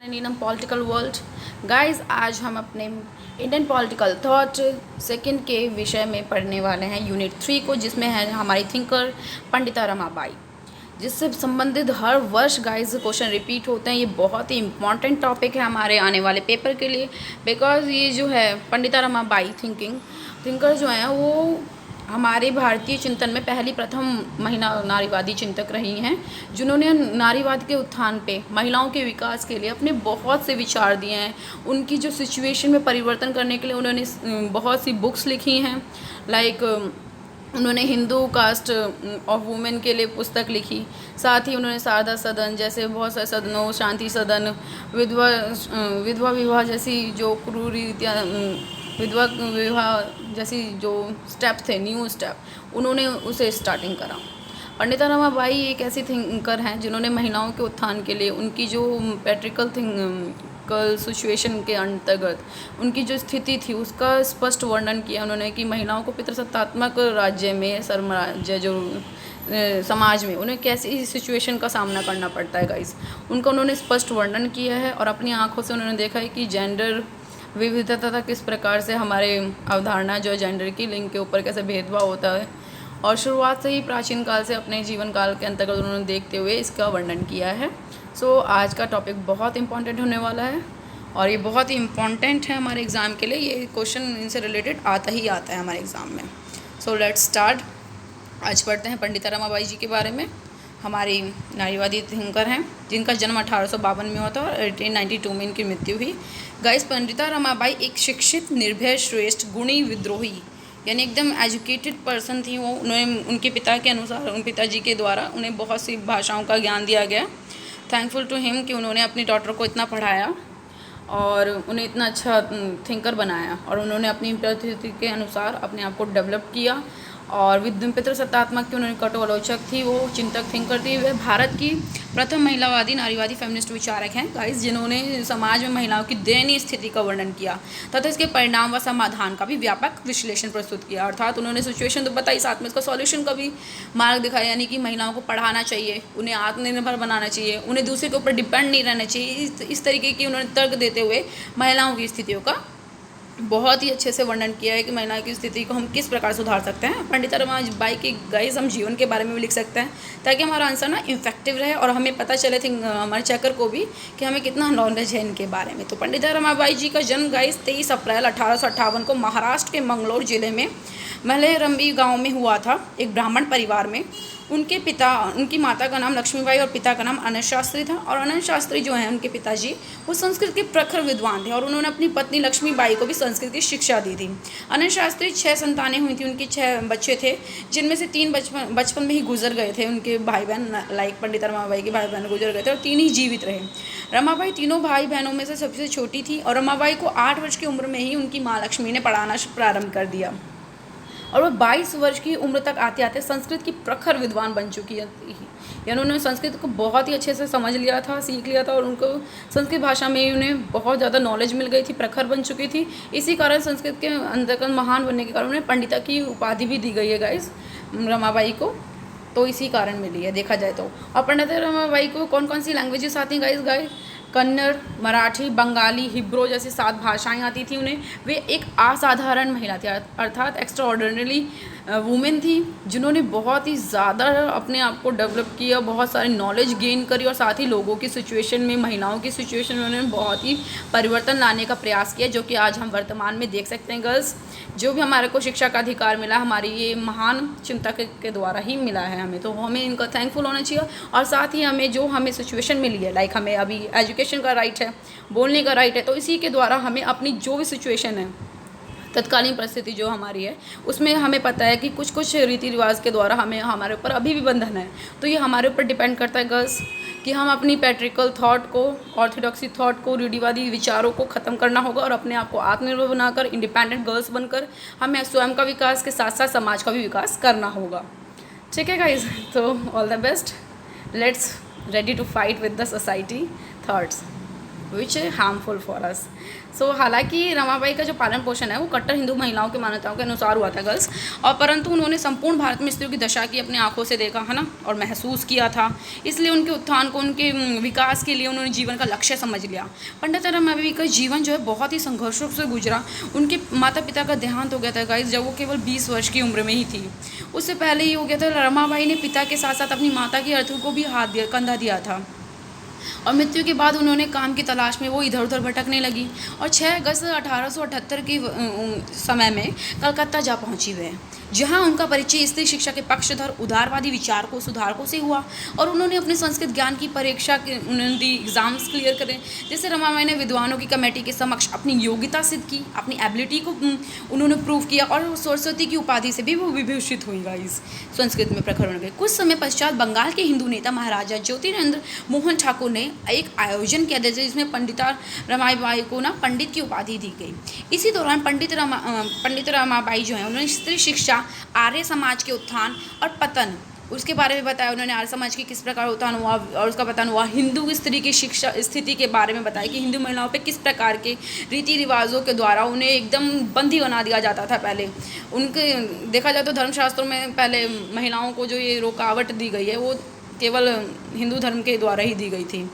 Indian political world. Guys, आज हम अपने इंडियन पॉलिटिकल थॉट सेकंड के विषय में पढ़ने वाले हैं यूनिट 3 को, जिसमें है हमारी थिंकर पंडिता रमाबाई, जिससे संबंधित हर वर्ष गाइस क्वेश्चन रिपीट होते हैं। ये बहुत ही इंपॉर्टेंट टॉपिक है हमारे आने वाले पेपर के लिए, बिकॉज ये जो है पंडिता रमाबाई थिंकर जो है वो हमारे भारतीय चिंतन में पहली प्रथम महिला नारीवादी चिंतक रही हैं, जिन्होंने नारीवाद के उत्थान पे महिलाओं के विकास के लिए अपने बहुत से विचार दिए हैं। उनकी जो सिचुएशन में परिवर्तन करने के लिए उन्होंने बहुत सी बुक्स लिखी हैं। लाइक उन्होंने हिंदू कास्ट ऑफ वुमेन के लिए पुस्तक लिखी। साथ ही उन्होंने शारदा सदन जैसे बहुत सारे सदनों, शांति सदन, विधवा विवाह जैसी जो क्रूरीतियाँ, विधवा विवाह जैसी जो स्टेप थे, न्यू स्टेप, उन्होंने उसे स्टार्टिंग करा। पंडिता रमाबाई एक ऐसी थिंकर हैं जिन्होंने महिलाओं के उत्थान के लिए उनकी जो पैट्रिकल सिचुएशन के अंतर्गत उनकी जो स्थिति थी उसका स्पष्ट वर्णन किया उन्होंने, कि महिलाओं को पितृसत्तात्मक राज्य में, सर्वराज्य जो समाज में उन्हें कैसी सिचुएशन का सामना करना पड़ता है गाइस, उनका उन्होंने स्पष्ट वर्णन किया है। और अपनी आंखों से उन्होंने देखा है कि जेंडर विविधता किस प्रकार से हमारे अवधारणा जो जेंडर की लिंग के ऊपर कैसे भेदभाव होता है, और शुरुआत से ही प्राचीन काल से अपने जीवन काल के अंतर्गत उन्होंने देखते हुए इसका वर्णन किया है। सो आज का टॉपिक बहुत इंपॉर्टेंट होने वाला है और ये बहुत ही इम्पॉर्टेंट है हमारे एग्ज़ाम के लिए। ये क्वेश्चन इनसे रिलेटेड आता है हमारे एग्ज़ाम में। So let's start. आज पढ़ते हैं पंडिता रमाबाई जी के बारे में। हमारी नारीवादी थिंकर हैं जिनका जन्म 1852 में हुआ था और 1892 में इनकी मृत्यु हुई। गाइस, पंडिता रमाबाई एक शिक्षित, निर्भय, श्रेष्ठ, गुणी, विद्रोही यानी एकदम एजुकेटेड पर्सन थी वो। उन्होंने उनके पिता के अनुसार, उन पिताजी के द्वारा उन्हें बहुत सी भाषाओं का ज्ञान दिया गया। थैंकफुल टू हिम कि उन्होंने अपनी डॉटर को इतना पढ़ाया और उन्हें इतना अच्छा थिंकर बनाया, और उन्होंने अपनी परिस्थिति के अनुसार अपने आप को डेवलप किया। और पितृसत्तात्मक की उन्होंने कटोआलोचक थी, वो चिंतक थिंकर थी। वे भारत की प्रथम महिलावादी नारीवादी फेमिनिस्ट विचारक हैं गाइस, जिन्होंने समाज में महिलाओं की दयनीय स्थिति का वर्णन किया तथा इसके परिणाम व समाधान का भी व्यापक विश्लेषण प्रस्तुत किया। अर्थात उन्होंने सिचुएशन तो बताई, साथ में इसका सॉल्यूशन का भी मार्ग दिखाया, यानी कि महिलाओं को पढ़ाना चाहिए, उन्हें आत्मनिर्भर बनाना चाहिए, उन्हें दूसरे के ऊपर डिपेंड नहीं रहना चाहिए। इस तरीके की उन्होंने तर्क देते हुए महिलाओं की स्थितियों का बहुत ही अच्छे से वर्णन किया है कि महिला की स्थिति को हम किस प्रकार सुधार सकते हैं। पंडिता रमाबाई की गाइस हम जीवन के बारे में भी लिख सकते हैं, ताकि हमारा आंसर ना इफेक्टिव रहे और हमें पता चले हमारे चेकर को भी कि हमें कितना नॉलेज है इनके बारे में। तो पंडिता रमाबाई जी का जन्म गाइस 23 अप्रैल 1858 को महाराष्ट्र के मंगलोर जिले में मलेरंबी गाँव में हुआ था, एक ब्राह्मण परिवार में। उनकी माता का नाम लक्ष्मीबाई और पिता का नाम अनंत शास्त्री था। और अनंत शास्त्री जो हैं उनके पिताजी, वो संस्कृत के प्रखर विद्वान थे और उन्होंने अपनी पत्नी लक्ष्मीबाई को भी संस्कृत की शिक्षा दी थी। अनंत शास्त्री 6 संतानें हुई थी, उनकी 6 बच्चे थे, जिनमें से 3 बचपन में ही गुजर गए थे। उनके भाई बहन, लाइक पंडिता रमाबाई के भाई बहन गुजर गए थे और 3 ही जीवित रहे। रमाबाई तीनों भाई बहनों में से सबसे छोटी थी और रमाबाई को 8 वर्ष की उम्र में ही उनकी माँ लक्ष्मी ने पढ़ाना प्रारंभ कर दिया और वह 22 वर्ष की उम्र तक आते आते संस्कृत की प्रखर विद्वान बन चुकी है। यानी उन्होंने संस्कृत को बहुत ही अच्छे से समझ लिया था, सीख लिया था, और उनको संस्कृत भाषा में उन्हें बहुत ज़्यादा नॉलेज मिल गई थी, प्रखर बन चुकी थी। इसी कारण संस्कृत के अंतर्गत महान बनने के कारण उन्हें पंडिता की उपाधि भी दी गई है गाइस रमाबाई को, तो इसी कारण मिली है देखा जाए तो। और पंडिता रमाबाई को कौन कौन सी लैंग्वेजेस आती हैं गाइस? कन्नड़, मराठी, बंगाली, हिब्रू जैसी 7 भाषाएं आती थी उन्हें। वे एक असाधारण महिला थी, अर्थात एक्स्ट्रा ऑर्डिनरी वुमेन थी, जिन्होंने बहुत ही ज़्यादा अपने आप को डेवलप किया, बहुत सारी नॉलेज गेन करी, और साथ ही लोगों की सिचुएशन में, महिलाओं की सिचुएशन में उन्होंने बहुत ही परिवर्तन लाने का प्रयास किया, जो कि आज हम वर्तमान में देख सकते हैं गर्ल्स। जो भी हमारे को शिक्षा का अधिकार मिला, हमारी ये महान चिंतक के द्वारा ही मिला है हमें, तो हमें इनका थैंकफुल होना चाहिए। और साथ ही हमें सिचुएशन मिली है, लाइक हमें अभी एजुकेशन का राइट है, बोलने का राइट है, तो इसी के द्वारा हमें अपनी जो भी सिचुएशन है, तत्कालीन परिस्थिति जो हमारी है, उसमें हमें पता है कि कुछ रीति रिवाज के द्वारा हमारे ऊपर अभी भी बंधन है। तो ये हमारे ऊपर डिपेंड करता है गर्ल्स कि हम अपनी पैट्रिकल थॉट को, ऑर्थोडॉक्सी थॉट को, रूढ़िवादी विचारों को ख़त्म करना होगा और अपने आप को आत्मनिर्भर बनाकर, इंडिपेंडेंट गर्ल्स बनकर हमें स्वयं का विकास के साथ साथ समाज का भी विकास करना होगा। ठीक है गाइज, तो all the best, let's ready to fight with the society thoughts. Which harmful for us. So हालांकि रमाबाई का जो पालन पोषण है वो कट्टर हिंदू महिलाओं की मान्यताओं के अनुसार हुआ था गर्ल्स, और परंतु उन्होंने संपूर्ण भारत में स्त्रियों की दशा की अपनी आंखों से देखा है ना, और महसूस किया था। इसलिए उनके उत्थान को, उनके विकास के लिए उन्होंने जीवन का लक्ष्य समझ लिया। पंडित रमाबाई का जीवन जो है बहुत ही संघर्षों से गुजरा। उनके माता पिता का देहांत हो गया था गाइस, जब वो केवल 20 वर्ष की उम्र में ही थी। उससे पहले ही हो गया था। रमाबाई ने पिता के साथ साथ अपनी माता की अर्थों को भी हाथ दिया, कंधा दिया था, और मृत्यु के बाद उन्होंने काम की तलाश में वो इधर उधर भटकने लगी, और 6 अगस्त 1878 के समय में कलकत्ता जा पहुंची वे, जहां उनका परिचय स्त्री शिक्षा के पक्षधर उदारवादी विचारकों सुधारकों से हुआ। और उन्होंने अपने संस्कृत ज्ञान की परीक्षा उन्होंने दी, एग्ज़ाम्स क्लियर करें, जिससे रमाबाई ने विद्वानों की कमेटी के समक्ष अपनी योग्यता सिद्ध की, अपनी एबिलिटी को उन्होंने प्रूव किया, और सरस्वती की उपाधि से भी वो विभूषित हुई गाइस, संस्कृत में प्रखर बन गए। कुछ समय पश्चात बंगाल के हिंदू नेता महाराजा ज्योतिरेंद्र मोहन ठाकुर ने एक आयोजन किया जिसमें पंडिता रमाबाई को ना पंडित की उपाधि दी गई। इसी दौरान पंडित रमाबाई जो है उन्होंने स्त्री शिक्षा, आर्य समाज के उत्थान और पतन उसके बारे में बताया। उन्होंने आर्य समाज की किस प्रकार उत्थान हुआ और उसका पतन हुआ। हिंदू स्त्री की शिक्षा स्थिति के बारे में बताया कि हिंदू महिलाओं पे किस प्रकार के रीति रिवाजों के द्वारा उन्हें एकदम बंदी बना दिया जाता था। पहले उनके देखा जाए तो धर्मशास्त्रों में पहले महिलाओं को जो ये रुकावट दी गई है वो केवल हिंदू धर्म के द्वारा ही दी गई थी।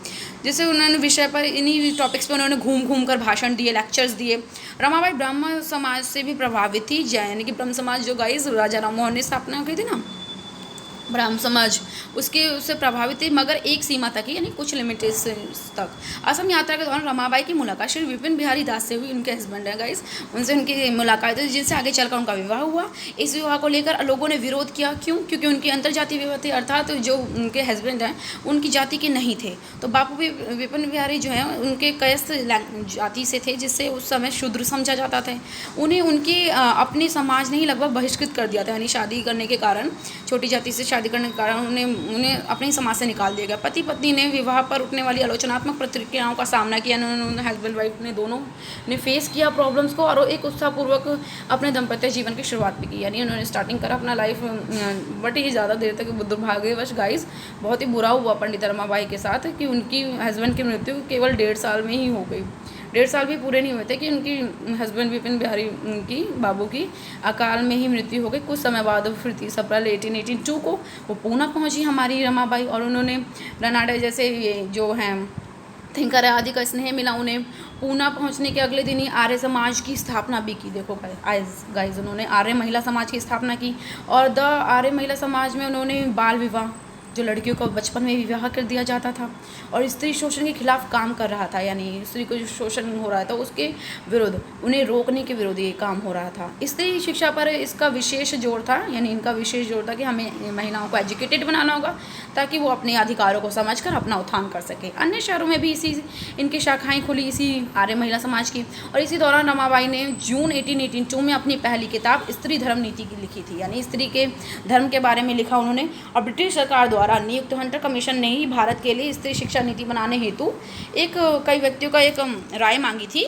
जैसे उन्होंने विषय पर इन्हीं टॉपिक्स पर उन्होंने घूम घूम कर भाषण दिए, लेक्चर्स दिए। रमाबाई ब्राह्मण समाज से भी प्रभावित थी, यानी कि ब्रह्म समाज जो गाइस राजा राम मोहन ने स्थापना की थी ना, ब्राह्मण समाज, उससे प्रभावित थी, मगर एक सीमा तक ही, यानी कुछ लिमिटेशंस तक। असम यात्रा के दौरान रमाबाई की मुलाकात श्री विपिन बिहारी दास से हुई, उनके हस्बैंड है गाइस, उनसे उनकी मुलाकात हुई, जिनसे आगे चलकर उनका विवाह हुआ। इस विवाह को लेकर लोगों ने विरोध किया, क्यों? क्योंकि उनकी अंतर्जातीय विवाह थी, अर्थात जो उनके हस्बैंड हैं उनकी जाति के नहीं थे। तो बापू विपिन बिहारी जो है उनके कयस्थ जाति से थे, जिससे उस समय शूद्र समझा जाता था। उन्हें उनकी अपने समाज ने ही लगभग बहिष्कृत कर दिया था, यानी शादी करने के कारण, छोटी जाति से शादी करने के कारण उन्हें अपने समाज से निकाल दिया गया। पति पत्नी ने विवाह पर उठने वाली आलोचनात्मक प्रतिक्रियाओं का सामना किया। उन्होंने हस्बैंड वाइफ ने दोनों ने फेस किया प्रॉब्लम्स को, और एक उत्साहपूर्वक अपने दाम्पत्य जीवन की शुरुआत भी की, यानी उन्होंने स्टार्टिंग करा अपना लाइफ। बट ये ज़्यादा देर तक दुर्भाग्यवश गाइस बहुत ही बुरा हुआ पंडित रमाबाई के साथ कि उनकी हस्बैंड की मृत्यु केवल 1.5 साल में ही हो गई। 1.5 साल भी पूरे नहीं हुए थे कि उनकी हस्बैंड विपिन बिहारी उनकी बाबू की अकाल में ही मृत्यु हो गई। कुछ समय बाद फिर 30 अप्रैल 1882 को वो पूना पहुंची हमारी रमाबाई, और उन्होंने रनाडे जैसे ये जो हैं थिंकर आदि का स्नेह मिला उन्हें। पूना पहुंचने के अगले दिन ही आर्य समाज की स्थापना भी की। देखो गाइस, उन्होंने आर्य महिला समाज की स्थापना की, और द आर्य महिला समाज में उन्होंने बाल विवाह, जो लड़कियों को बचपन में विवाह कर दिया जाता था, और स्त्री शोषण के खिलाफ काम कर रहा था, यानी स्त्री को जो शोषण हो रहा था उसके विरुद्ध, उन्हें रोकने के विरुद्ध ये काम हो रहा था। स्त्री शिक्षा पर इसका विशेष जोर था, यानी इनका विशेष जोर था कि हमें महिलाओं को एजुकेटेड बनाना होगा ताकि वो अपने अधिकारों को समझकर अपना उत्थान कर सके। अन्य शहरों में भी इसी इनकी शाखाएँ खुली, इसी आर्य महिला समाज की। और इसी दौरान रमाबाई ने जून 1882 में अपनी पहली किताब स्त्री धर्म नीति की लिखी थी, यानी स्त्री के धर्म के बारे में लिखा उन्होंने। और ब्रिटिश सरकार द्वारा नियुक्त हंटर कमीशन ने ही भारत के लिए स्त्री शिक्षा नीति बनाने हेतु कई व्यक्तियों का एक राय मांगी थी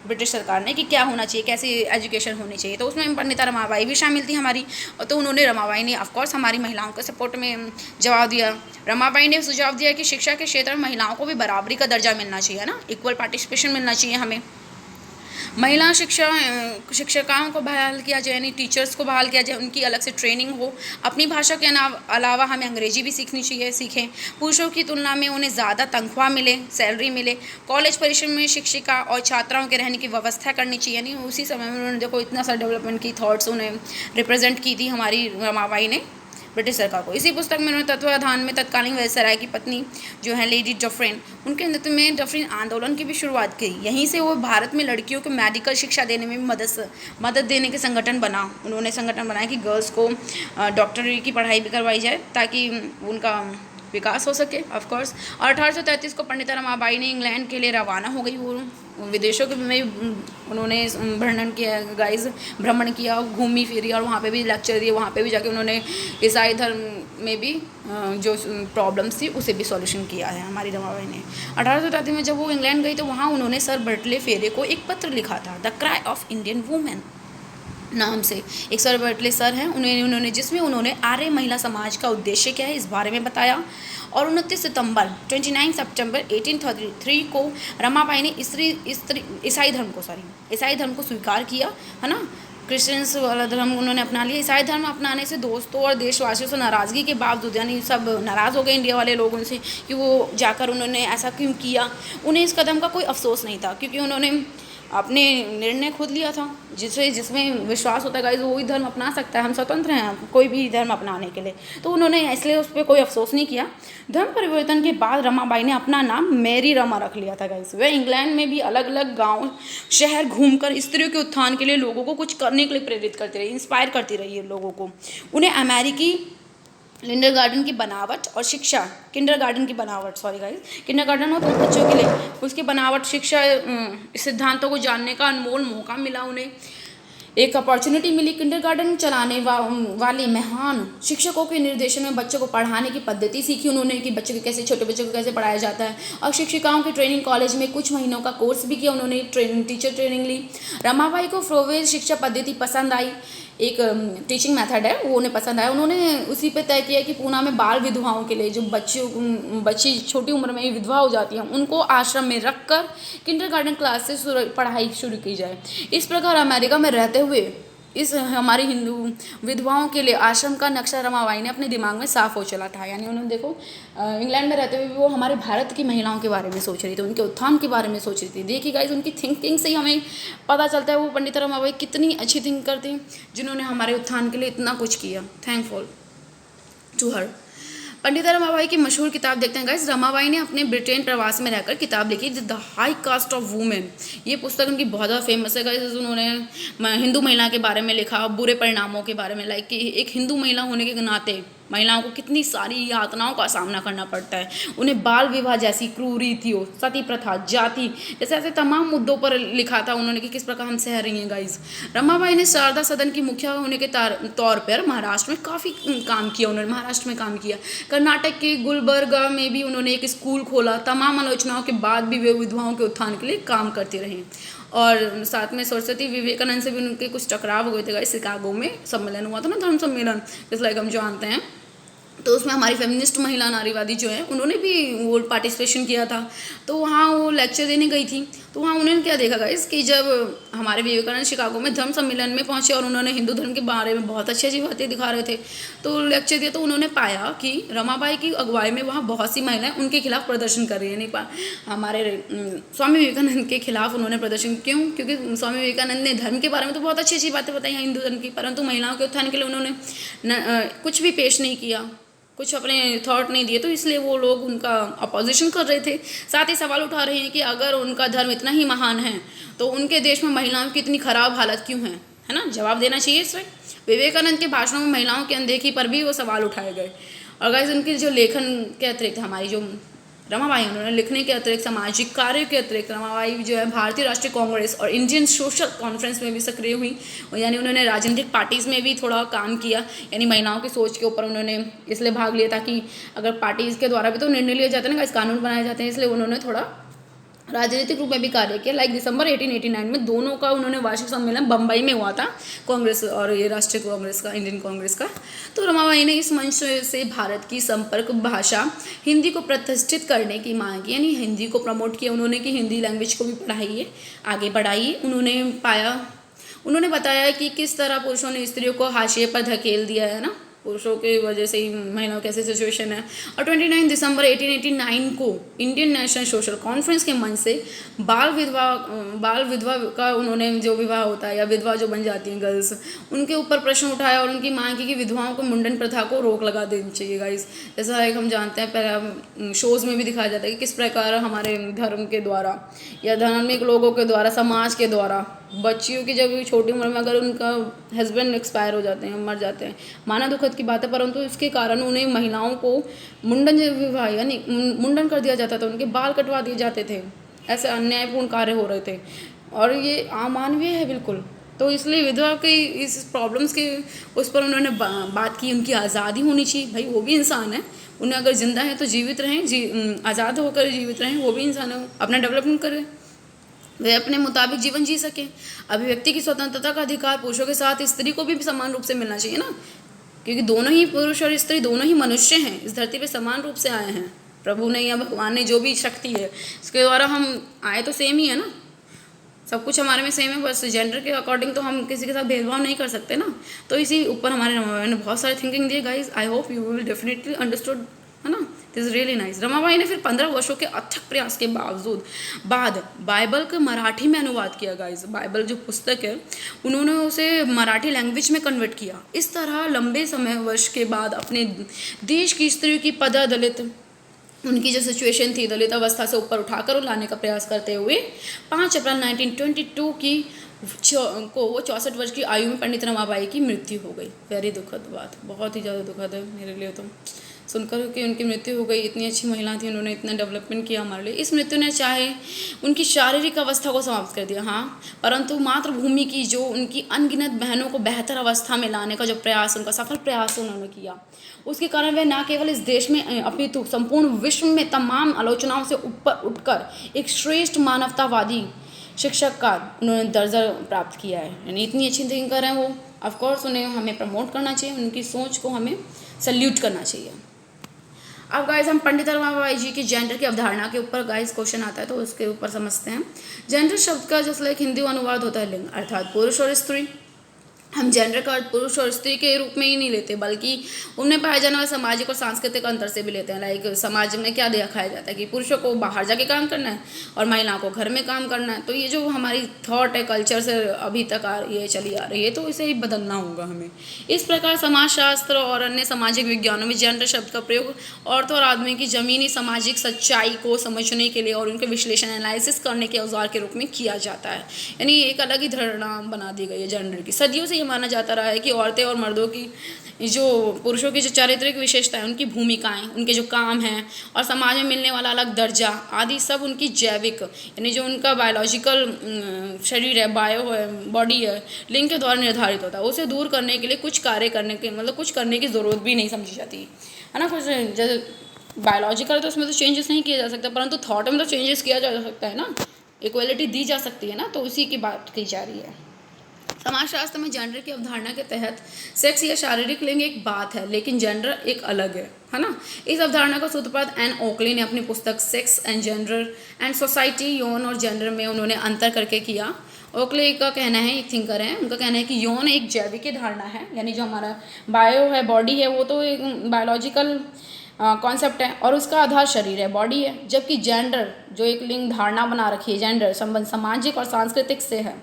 ब्रिटिश सरकार ने कि क्या होना चाहिए, कैसी एजुकेशन होनी चाहिए। तो उसमें पंडिता रमाबाई भी शामिल थी हमारी। तो उन्होंने रमाबाई ने ऑफकोर्स हमारी महिलाओं के सपोर्ट में जवाब दिया। रमाबाई ने सुझाव दिया कि शिक्षा के क्षेत्र में महिलाओं को भी बराबरी का दर्जा मिलना चाहिए ना, इक्वल पार्टिसिपेशन मिलना चाहिए हमें। महिला शिक्षिकाओं को बहाल किया जाए, यानी टीचर्स को बहाल किया जाए, उनकी अलग से ट्रेनिंग हो। अपनी भाषा के अलावा हमें अंग्रेजी भी सीखें। पुरुषों की तुलना में उन्हें ज़्यादा तनख्वाह मिले, सैलरी मिले। कॉलेज परिसर में शिक्षिका और छात्राओं के रहने की व्यवस्था करनी चाहिए, यानी उसी समय में उन्होंने देखो इतना सा डेवलपमेंट की थॉट्स उन्हें रिप्रेजेंट की थी हमारी रमाबाई ने ब्रिटिश सरकार को। इसी पुस्तक में उन्होंने तत्वाधान में तत्कालीन वायसराय की पत्नी जो है लेडी डफरिन, उनके नेतृत्व में डफरिन आंदोलन की भी शुरुआत की। यहीं से वो भारत में लड़कियों को मेडिकल शिक्षा देने में भी मदद देने के संगठन उन्होंने संगठन बनाया कि गर्ल्स को डॉक्टरी की पढ़ाई भी करवाई जाए ताकि उनका विकास हो सके ऑफकोर्स। और 1833 को पंडिता रमाबाई ने इंग्लैंड के लिए रवाना हो गई। वो विदेशों के में उन्होंने भ्रमण किया, घूमी फिरी, और वहाँ पे भी लेक्चर दिए। वहाँ पे भी जाके उन्होंने ईसाई धर्म में भी जो प्रॉब्लम्स थी उसे भी सॉल्यूशन किया है हमारी रमाबाई ने। 1833 में जब वो इंग्लैंड गई तो वहाँ उन्होंने सर बर्टले फेरे को एक पत्र लिखा था, the cry of Indian women, नाम से एक सर बटले सर हैं, उन्होंने जिसमें उन्होंने आर्य महिला समाज का उद्देश्य क्या है इस बारे में बताया। और 29 सितंबर 1833 को रमाबाई ने ईसाई धर्म को स्वीकार किया, है ना। क्रिश्चियंस वाला धर्म उन्होंने अपना लिया। ईसाई धर्म अपनाने से दोस्तों और देशवासियों से नाराज़गी के बावजूद, यानी सब नाराज़ हो गए इंडिया वाले लोगों से कि वो जाकर उन्होंने ऐसा क्यों किया। उन्हें इस कदम का कोई अफसोस नहीं था, क्योंकि उन्होंने अपने निर्णय खुद लिया था। जिसमें विश्वास होता है गाइस वो ही धर्म अपना सकता है, हम स्वतंत्र हैं कोई भी धर्म अपनाने के लिए। तो उन्होंने इसलिए उस पर कोई अफसोस नहीं किया। धर्म परिवर्तन के बाद रमाबाई ने अपना नाम मैरी रमा रख लिया था गाइस। वह इंग्लैंड में भी अलग अलग गांव शहर घूमकर स्त्रियों के उत्थान के लिए लोगों को कुछ करने के लिए प्रेरित करती रही, इंस्पायर करती रही है लोगों को। उन्हें अमेरिकी किंडरगार्टन की बनावट और शिक्षा, किंडरगार्टन होता है बच्चों के लिए, उसकी बनावट शिक्षा सिद्धांतों को जानने का अनमोल मौका मिला। उन्हें एक अपॉर्चुनिटी मिली। किंडरगार्टन चलाने वाले महान शिक्षकों के निर्देशन में बच्चों को पढ़ाने की पद्धति सीखी उन्होंने कि छोटे बच्चों को कैसे पढ़ाया जाता है। और शिक्षिकाओं की ट्रेनिंग कॉलेज में कुछ महीनों का कोर्स भी किया उन्होंने, टीचर ट्रेनिंग ली। रमाबाई को फ्रोवेज शिक्षा पद्धति पसंद आई, एक टीचिंग मेथड है वो उन्हें पसंद आया। उन्होंने उसी पे तय किया कि पूना में बाल विधवाओं के लिए, जो बच्ची छोटी उम्र में विधवा हो जाती हैं, उनको आश्रम में रखकर किंडरगार्टन क्लास से पढ़ाई शुरू की जाए। इस प्रकार अमेरिका में रहते हुए इस हमारी हिंदू विधवाओं के लिए आश्रम का नक्शा रमाबाई ने अपने दिमाग में साफ हो चला था। यानी उन्होंने देखो इंग्लैंड में रहते हुए भी वो हमारे भारत की महिलाओं के बारे में सोच रही थी, उनके उत्थान के बारे में सोच रही थी। देखिए गाइस, उनकी थिंकिंग से ही हमें पता चलता है वो पंडित रमाबाई कितनी अच्छी थिंकर थी, जिन्होंने हमारे उत्थान के लिए इतना कुछ किया। Thankful to her. Pandit Ramabai की मशहूर किताब देखते हैं गाइस। रमाबाई ने अपने ब्रिटेन प्रवास में रहकर किताब लिखी the high cast of women. ये पुस्तक उनकी बहुत ज़्यादा फेमस है गाइस। उन्होंने हिंदू महिला के बारे में लिखा, बुरे परिणामों के बारे में, लाइक कि एक हिंदू महिला होने के नाते महिलाओं को कितनी सारी यातनाओं का सामना करना पड़ता है। उन्हें बाल विवाह जैसी क्रूरीतियों, सती प्रथा, जाति जैसे ऐसे तमाम मुद्दों पर लिखा था उन्होंने कि किस प्रकार हम सह रही हैं गाइस। रमाबाई ने शारदा सदन की मुखिया होने के तौर पर महाराष्ट्र में काफ़ी काम किया। उन्होंने महाराष्ट्र में काम किया। कर्नाटक के गुलबर्गा में भी उन्होंने एक स्कूल खोला। तमाम आलोचनाओं के बाद भी वे विधवाओं के उत्थान के लिए काम करती रहीं। और साथ में सरस्वती विवेकानंद से भी उनके कुछ टकराव हुए थे गाइस। शिकागो में सम्मेलन हुआ था ना, धर्म सम्मेलन, जैसे लाइक हम जानते हैं। तो उसमें हमारी फेमिनिस्ट महिला नारीवादी जो है उन्होंने भी वो पार्टिसिपेशन किया था। तो वहाँ वो लेक्चर देने गई थी। तो वहाँ उन्होंने क्या देखा गाइस कि जब हमारे विवेकानंद शिकागो में धर्म सम्मेलन में पहुँचे और उन्होंने हिंदू धर्म के बारे में बहुत अच्छी अच्छी बातें दिखा रहे थे, तो लेक्चर दिया, तो उन्होंने पाया कि रमाबाई की अगुवाई में वहाँ बहुत सी महिलाएं उनके खिलाफ प्रदर्शन कर रही है। नहीं हमारे स्वामी विवेकानंद के खिलाफ उन्होंने प्रदर्शन, क्यों? क्योंकि स्वामी विवेकानंद ने धर्म के बारे में तो बहुत अच्छी अच्छी बातें बताई हैं हिंदू धर्म की, परंतु महिलाओं के उत्थान के लिए उन्होंने कुछ भी पेश नहीं किया, कुछ अपने थॉट नहीं दिए। तो इसलिए वो लोग उनका अपोजिशन कर रहे थे। साथ ही सवाल उठा रहे हैं कि अगर उनका धर्म इतना ही महान है तो उनके देश में महिलाओं की इतनी खराब हालत क्यों है ना? जवाब देना चाहिए इस पर। विवेकानंद के भाषणों में महिलाओं की अनदेखी पर भी वो सवाल उठाए गए। और गाइस, उनके जो लेखन के अतिरिक्त हमारी जो रमाबाई उन्होंने लिखने के अतिरिक्त, सामाजिक कार्य के अतिरिक्त, रमाबाई जो है भारतीय राष्ट्रीय कांग्रेस और इंडियन सोशल कॉन्फ्रेंस में भी सक्रिय हुई। यानी उन्होंने राजनीतिक पार्टीज़ में भी थोड़ा काम किया। यानी महिलाओं की सोच के ऊपर उन्होंने इसलिए भाग लिया ताकि अगर पार्टीज़ के द्वारा भी तो निर्णय लिए जाते हैं ना, इस कानून बनाए जाते हैं, इसलिए उन्होंने थोड़ा राजनीतिक रूप में भी कार्य किया। लाइक दिसंबर 1889 में दोनों का उन्होंने वार्षिक सम्मेलन बम्बई में हुआ था, कांग्रेस और ये राष्ट्रीय कांग्रेस का, इंडियन कांग्रेस का। तो रमाबाई ने इस मंच से भारत की संपर्क भाषा हिंदी को प्रतिष्ठित करने की मांग की। यानी हिंदी को प्रमोट किया उन्होंने कि हिंदी लैंग्वेज को भी पढ़ाइए, आगे बढ़ाइए। उन्होंने बताया कि किस तरह पुरुषों ने स्त्रियों को हाशिए पर धकेल दिया है ना, पुरुषों की वजह से ही महिलाओं की ऐसी सिचुएशन है। और 29 दिसंबर 1889 को इंडियन नेशनल सोशल कॉन्फ्रेंस के मंच से बाल विधवा का उन्होंने, जो विवाह होता है या विधवा जो बन जाती हैं गर्ल्स, उनके ऊपर प्रश्न उठाया और उनकी मांग की कि विधवाओं को मुंडन प्रथा को रोक लगा देनी चाहिए गाइस। जैसा एक हम जानते हैं, पहले शोज़ में भी दिखाया जाता है कि किस प्रकार हमारे धर्म के द्वारा या धार्मिक लोगों के द्वारा, समाज के द्वारा बच्चियों की जब छोटी उम्र में अगर उनका हस्बैंड एक्सपायर हो जाते हैं, मर जाते हैं, माना दुखद की बात है, परंतु इसके कारण उन्हें महिलाओं को मुंडन विवाह यानी मुंडन कर दिया जाता था, उनके बाल कटवा दिए जाते थे। ऐसे अन्यायपूर्ण कार्य हो रहे थे और ये अमानवीय है बिल्कुल। तो इसलिए विधवा की इस प्रॉब्लम्स के उस पर उन्होंने बात की। उनकी आज़ादी होनी चाहिए, भाई वो भी इंसान है, उन्हें अगर जिंदा है तो जीवित रहें, आज़ाद होकर जीवित रहें, वो भी इंसान है, अपना डेवलपमेंट करें। वे अपने मुताबिक जीवन जी सकें। अभिव्यक्ति की स्वतंत्रता का अधिकार पुरुषों के साथ स्त्री को भी समान रूप से मिलना चाहिए ना, क्योंकि दोनों ही पुरुष और स्त्री दोनों ही मनुष्य हैं, इस धरती पे समान रूप से आए हैं। प्रभु ने या भगवान ने जो भी शक्ति है इसके द्वारा हम आए तो सेम ही है ना, सब कुछ हमारे में सेम है, बस जेंडर के अकॉर्डिंग तो हम किसी के साथ भेदभाव नहीं कर सकते ना। तो इसी ऊपर हमारे रमाबाई ने बहुत सारे थिंकिंग दिए guys. I hope you will definitely understood, है ना। This is really nice. Ramabai ने फिर 15 वर्षों के अथक प्रयास के बाद बाइबल का मराठी में अनुवाद किया गाइज। बाइबल जो पुस्तक है उन्होंने उसे मराठी लैंग्वेज में कन्वर्ट किया। इस तरह लंबे समय वर्ष के बाद अपने देश की स्त्रियों की दलित उनकी जो सिचुएशन थी दलित अवस्था से ऊपर उठाकर लाने का प्रयास करते हुए 5 अप्रैल 1922 को वो 64 वर्ष की आयु में पंडित रमाबाई की मृत्यु हो गई। वेरी दुखद बात, बहुत ही ज़्यादा दुखद है मेरे लिए तो सुनकर कि उनकी मृत्यु हो गई। इतनी अच्छी महिला थी, उन्होंने इतना डेवलपमेंट किया हमारे लिए। इस मृत्यु ने चाहे उनकी शारीरिक अवस्था को समाप्त कर दिया, हाँ, परंतु मातृभूमि की जो उनकी अनगिनत बहनों को बेहतर अवस्था में लाने का जो प्रयास, उनका सफल प्रयास उन्होंने किया, उसके कारण वह न केवल इस देश में अपितु संपूर्ण विश्व में तमाम आलोचनाओं से ऊपर उठकर एक श्रेष्ठ मानवतावादी शिक्षक का उन्होंने दर्जा प्राप्त किया है। यानी इतनी अच्छी थिंकर हैं वो, ऑफकोर्स उन्हें हमें प्रमोट करना चाहिए, उनकी सोच को हमें सल्यूट करना चाहिए। अब गाइज हम पंडित रमाबाई जी की जेंडर की अवधारणा के ऊपर गाइज क्वेश्चन आता है तो उसके ऊपर समझते हैं। जेंडर शब्द का जैसे लाइक हिंदी अनुवाद होता है लिंग, अर्थात पुरुष और स्त्री। हम जेंडर का अर्थ पुरुष और स्त्री के रूप में ही नहीं लेते, बल्कि उनमें पाए जाने वाले सामाजिक और सांस्कृतिक अंतर से भी लेते हैं। लाइक समाज में क्या दिखाया जाता है कि पुरुषों को बाहर जाके काम करना है और महिलाओं को घर में काम करना है। तो ये जो हमारी थॉट है कल्चर से अभी तक ये चली आ रही है, तो इसे ही बदलना होगा हमें। इस प्रकार समाजशास्त्र और अन्य सामाजिक विज्ञानों में जेंडर शब्द का प्रयोग औरत और आदमी की जमीनी सामाजिक सच्चाई को समझने के लिए और उनके विश्लेषण एनालिसिस करने के औजार के रूप में किया जाता है। यानी एक अलग ही धारणा बना दी गई है जेंडर की। सदियों से माना जाता रहा है कि औरतें और मर्दों की जो पुरुषों की जो चारित्रिक विशेषताएं, उनकी भूमिकाएं, उनके जो काम हैं और समाज में मिलने वाला अलग दर्जा आदि सब उनकी जैविक यानी जो उनका बायोलॉजिकल शरीर है, बायो है, बॉडी है, लिंग के द्वारा निर्धारित होता है। उसे दूर करने के लिए कुछ कार्य करने के मतलब कुछ करने की ज़रूरत भी नहीं समझी जाती है ना। कुछ जैसे बायोलॉजिकल तो उसमें तो चेंजेस नहीं किया जा सकता, परंतु थॉट में तो चेंजेस किया जा सकता है ना, इक्वलिटी दी जा सकती है ना, तो उसी की बात की जा रही है। समाजशास्त्र में जेंडर की अवधारणा के तहत सेक्स या शारीरिक लिंग एक बात है, लेकिन जेंडर एक अलग है ना। इस अवधारणा का सूत्रपात एन ओकली ने अपनी पुस्तक sex and gender and society, यौन और जेंडर में उन्होंने अंतर करके किया। ओकले का कहना है, एक थिंकर है, उनका कहना है कि यौन एक जैविक धारणा है, यानी जो हमारा बायो है, बॉडी है, वो तो एक बायोलॉजिकल कॉन्सेप्ट है और उसका आधार शरीर है, बॉडी है। जबकि जेंडर जो एक लिंग धारणा बना रखी है, जेंडर संबंध सामाजिक और सांस्कृतिक से है,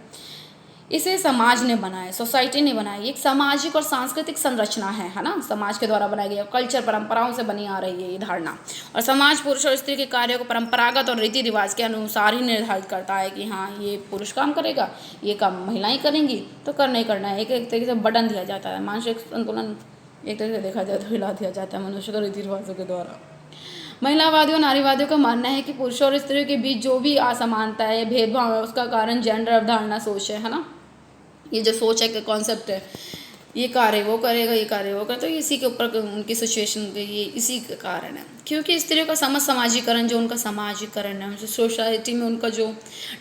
इसे समाज ने बनाया, सोसाइटी ने बनाई। एक सामाजिक और सांस्कृतिक संरचना है ना, समाज के द्वारा बनाई गई, कल्चर परंपराओं से बनी आ रही है ये धारणा। और समाज पुरुष और स्त्री के कार्यों को परंपरागत और रीति रिवाज के अनुसार ही निर्धारित करता है कि हाँ ये पुरुष काम करेगा, ये काम महिलाएं करेंगी, तो करना ही करना है। एक तरीके से बटन दिया जाता है, मानसिक संतुलन एक तरीके से देखा जाए तो हिला दिया जाता है मनुष्य को रीति रिवाजों के द्वारा। महिलावादियों और नारीवादियों का मानना है कि पुरुषों और स्त्रियों के बीच जो भी असमानता है, भेदभाव है, उसका कारण जेंडर अवधारणा सोच है ना। ये जो सोच है कि कॉन्सेप्ट है, ये कार्य वो करेगा, ये कार्य वो करेगा, तो इसी के ऊपर उनकी सिचुएशन के ये इसी का कारण है। क्योंकि स्त्रियों का समाजीकरण, जो उनका समाजीकरण है, जो सोसाइटी में उनका जो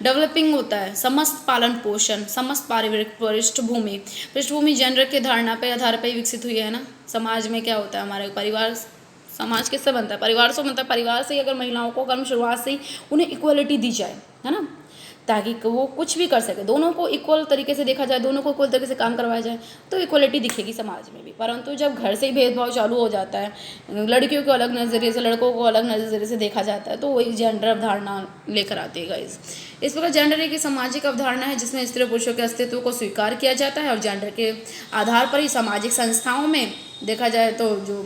डेवलपिंग होता है, समस्त पालन पोषण, समस्त पारिवारिक पृष्ठभूमि जेंडर के धारणा पे आधार पर ही विकसित हुई है ना। समाज में क्या होता है, हमारे परिवार, समाज किससे बनता है, परिवार से बनता है। परिवार से ही अगर महिलाओं को कर्म शुरुआत से ही उन्हें इक्वलिटी दी जाए, है ना, ताकि वो कुछ भी कर सके, दोनों को इक्वल तरीके से देखा जाए, दोनों को इक्वल तरीके से काम करवाया जाए, तो इक्वलिटी दिखेगी समाज में भी। परंतु जब घर से ही भेदभाव चालू हो जाता है, लड़कियों को अलग नज़रिए से, लड़कों को अलग नज़रिए से देखा जाता है, तो वही जेंडर अवधारणा लेकर आती है गाइस। इस प्रकार जेंडर एक सामाजिक अवधारणा है जिसमें स्त्री पुरुषों के अस्तित्व को स्वीकार किया जाता है और जेंडर के आधार पर ही सामाजिक संस्थाओं में देखा जाए तो जो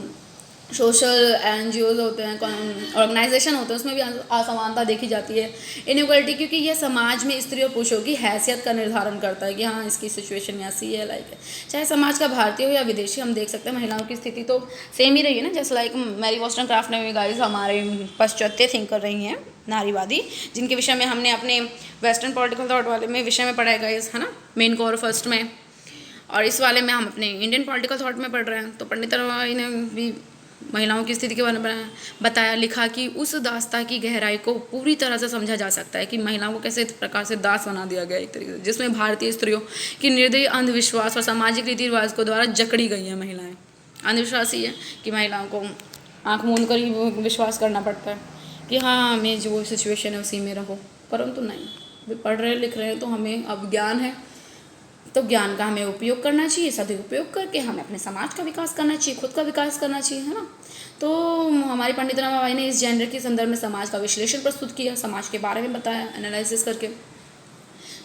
सोशल एनजीओज होते हैं, ऑर्गेनाइजेशन होते हैं, उसमें भी असमानता देखी जाती है, इनइक्वलिटी, क्योंकि यह समाज में स्त्री और पुरुषों की हैसियत का निर्धारण करता है कि हाँ इसकी सिचुएशन ऐसी है। लाइक चाहे समाज का भारतीय हो या विदेशी, हम देख सकते हैं महिलाओं की स्थिति तो सेम ही रही है ना। जैसे लाइक मैरी वॉस्टनक्राफ्ट ने भी गाइस हमारे पाश्चात्य थिंकर रही हैं, नारीवादी, जिनके विषय में हमने अपने वेस्टर्न पॉलिटिकल थॉट वाले में विषय में पढ़ा है गाइस, है ना, मेन कोर फर्स्ट में, और इस वाले में हम अपने इंडियन पॉलिटिकल थॉट में पढ़ रहे हैं। तो पंडित रमाबाई ने भी महिलाओं की स्थिति के बारे में बताया, लिखा कि उस दास्तां की गहराई को पूरी तरह से समझा जा सकता है कि महिलाओं को कैसे प्रकार से दास बना दिया गया एक तरीके से, जिसमें भारतीय स्त्रियों की निर्दयी अंधविश्वास और सामाजिक रीति रिवाज को द्वारा जकड़ी गई हैं महिलाएं। अंधविश्वास ही है कि महिलाओं को आँख मूंद कर ही विश्वास करना पड़ता है कि हाँ हमें जो सिचुएशन है उसी में रहो, परंतु नहीं, वे पढ़ रहे लिख रहे हैं तो हमें अब ज्ञान है, तो ज्ञान का हमें उपयोग करना चाहिए, सदुपयोग करके हमें अपने समाज का विकास करना चाहिए, खुद का विकास करना चाहिए, है ना। तो हमारी पंडित रमाबाई ने इस जेंडर के संदर्भ में समाज का विश्लेषण प्रस्तुत किया, समाज के बारे में बताया एनालिसिस करके।